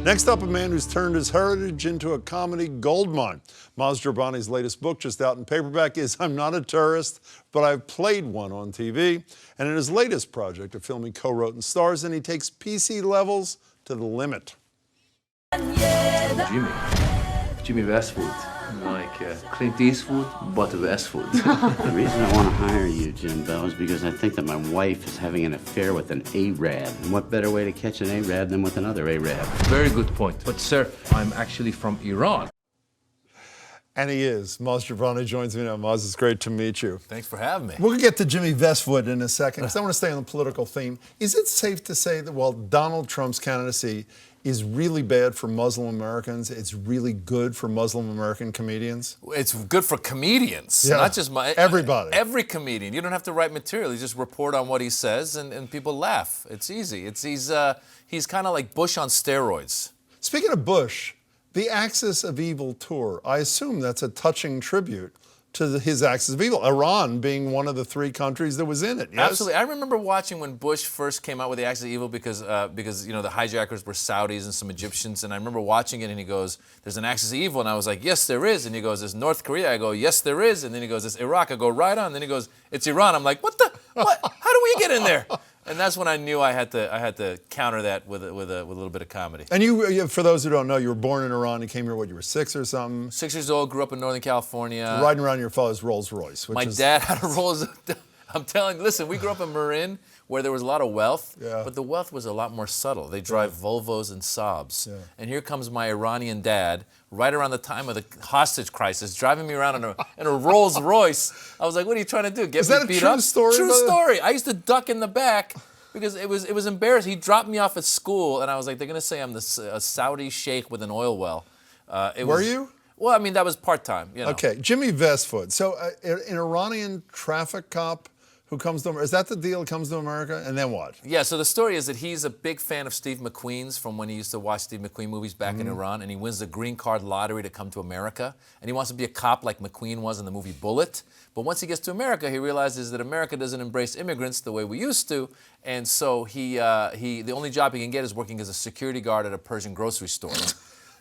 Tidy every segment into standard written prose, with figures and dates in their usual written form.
Next up, a man who's turned his heritage into a comedy goldmine. Jobrani's latest book, just out in paperback, is I'm Not a Tourist, but I've Played One on TV. And in his latest project, a film he co-wrote and stars in, he takes PC levels to the limit. Jimmy Westwood, like Clint Eastwood, but Westwood. The reason I want to hire you, Jim Bell, is because I think that my wife is having an affair with an Arab. And what better way to catch an Arab than with another Arab? Very good point. But sir, I'm actually from Iran. And he is. Jobrani joins me now. Maz, it's great to meet you. Thanks for having me. We'll get to Jimmy Westwood in a second, because I want to stay on the political theme. Is it safe to say that while Donald Trump's candidacy is really bad for Muslim Americans, it's really good for Muslim American comedians? It's good for comedians, Yeah. not just everybody. Every comedian. You don't have to write material. You just report on what he says, and people laugh. It's easy. He's kind of like Bush on steroids. Speaking of Bush, the Axis of Evil tour, I assume that's a touching tribute to his Axis of Evil, Iran being one of the three countries that was in it, yes? Absolutely. I remember watching when Bush first came out with the Axis of Evil because you know the hijackers were Saudis and some Egyptians, and I remember watching it and he goes, "There's an Axis of Evil," and I was like, "Yes, there is," and he goes, "There's North Korea," I go, "Yes, there is," and then he goes, "It's Iraq," I go, "Right on," and then he goes, "It's Iran," I'm like, "What the? What? How do we get in there?" And that's when I knew I had to counter that with a little bit of comedy. And you, for those who don't know, you were born in Iran. You came here, what, you were 6 or something? 6 years old, grew up in Northern California. Riding around in your father's Rolls Royce. My dad had a Rolls. I'm telling you, listen, we grew up in Marin where there was a lot of wealth, but the wealth was a lot more subtle. They drive Volvos and Saabs. Yeah. And here comes my Iranian dad, right around the time of the hostage crisis, driving me around in a Rolls Royce. I was like, what are you trying to do? Get me beat up? Is that a true story? True story. I used to duck in the back because it was embarrassing. He dropped me off at school, and I was like, they're going to say I'm a Saudi sheikh with an oil well. Were you? Well, I mean, that was part-time. You know. Okay, Jimmy Westwood. So an Iranian traffic cop who comes to America, is that the deal? Comes to America, and then what? Yeah, so the story is that he's a big fan of Steve McQueen's from when he used to watch Steve McQueen movies back in Iran, and he wins the green card lottery to come to America, and he wants to be a cop like McQueen was in the movie Bullet. But once he gets to America, he realizes that America doesn't embrace immigrants the way we used to, and so the only job he can get is working as a security guard at a Persian grocery store.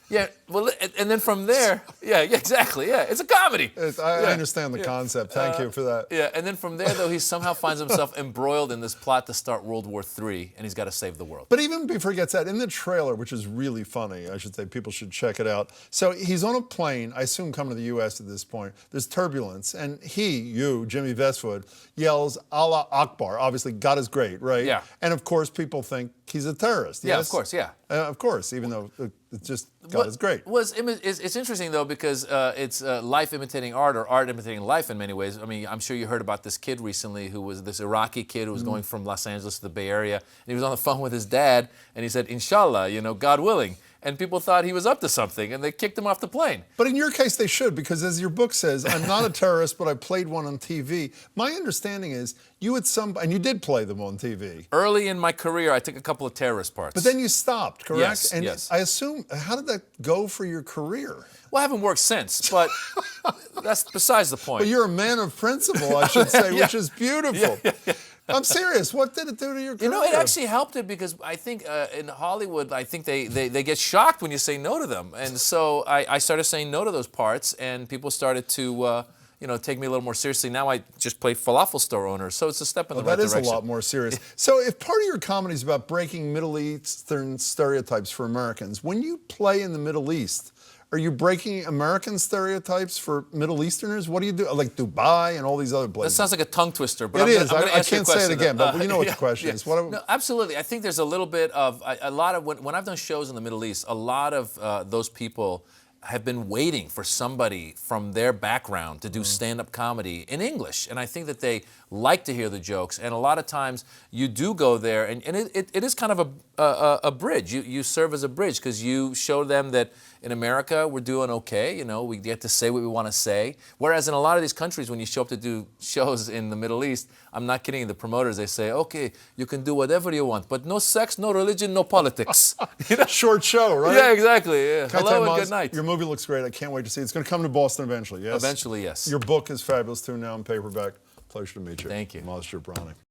Yeah, well, and then from there, yeah, exactly, yeah, it's a comedy. I understand the concept. Thank you for that. Yeah, and then from there, though, he somehow finds himself embroiled in this plot to start World War III, and he's got to save the world. But even before he gets that, in the trailer, which is really funny, I should say, people should check it out. So he's on a plane, I assume coming to the U.S. at this point. There's turbulence, and Jimmy Westwood, yells Allah Akbar. Obviously, God is great, right? Yeah. And of course, people think he's a terrorist. Yeah, yes? of course, yeah. Of course, even though it's just God is great. It's interesting, though, because it's life imitating art, or art imitating life in many ways. I mean, I'm sure you heard about this kid recently who was this Iraqi kid who was going from Los Angeles to the Bay Area. And he was on the phone with his dad, and he said, "Inshallah, you know, God willing." And people thought he was up to something, and they kicked him off the plane. But in your case, they should, because as your book says, I'm not a terrorist, but I played one on TV. My understanding is you and you did play them on TV. Early in my career, I took a couple of terrorist parts. But then you stopped, correct? Yes, and yes. I assume, how did that go for your career? Well, I haven't worked since, but that's besides the point. But you're a man of principle, I should say, which is beautiful. Yeah. I'm serious. What did it do to your career? You know, it actually helped it because I think in Hollywood, I think they get shocked when you say no to them. And so I started saying no to those parts, and people started to take me a little more seriously. Now I just play falafel store owner, so it's a step in the right direction. That is a lot more serious. So if part of your comedy is about breaking Middle Eastern stereotypes for Americans, when you play in the Middle East, are you breaking American stereotypes for Middle Easterners? What do you do? Like Dubai and all these other places? That sounds like a tongue twister, but it is. I can't say it again, but you know what the question is. No, absolutely. I think there's a little bit of, a lot of, when I've done shows in the Middle East, a lot of those people have been waiting for somebody from their background to do stand-up comedy in English. And I think that they like to hear the jokes. And a lot of times you do go there, and it is kind of a bridge. You serve as a bridge because you show them that in America we're doing okay. You know, we get to say what we want to say. Whereas in a lot of these countries, when you show up to do shows in the Middle East, I'm not kidding, the promoters, they say, okay, you can do whatever you want, but no sex, no religion, no politics. You know? Short show, right? Yeah, exactly. Yeah. Hello and good night. Your movie looks great. I can't wait to see it. It's going to come to Boston eventually, yes? Eventually, yes. Your book is fabulous, too, now in paperback. Pleasure to meet you. Thank you. Jobrani.